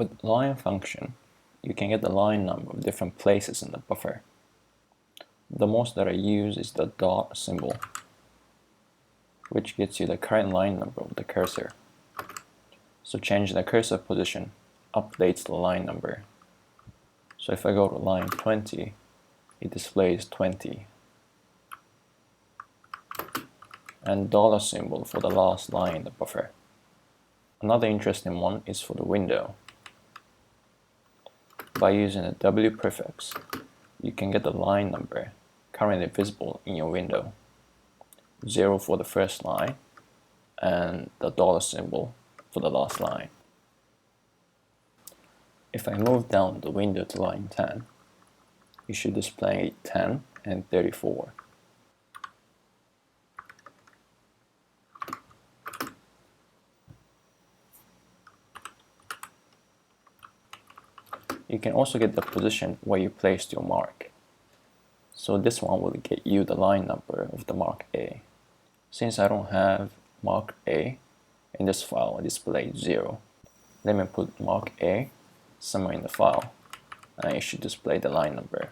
With line function, you can get the line number of different places in the buffer. The most that I use is the dot symbol, which gets you the current line number of the cursor. So changing the cursor position updates the line number. So if I go to line 20, it displays 20. And dollar symbol for the last line in the buffer. Another interesting one is for the window. By using a W prefix, you can get the line number currently visible in your window. 0 for the first line, and the dollar symbol for the last line. If I move down the window to line 10, it should display 10 and 34. You can also get the position where you placed your mark. So this one will get you the line number of the mark A. Since I don't have mark A, in this file I display 0. Let me put mark A somewhere in the file, and it should display the line number.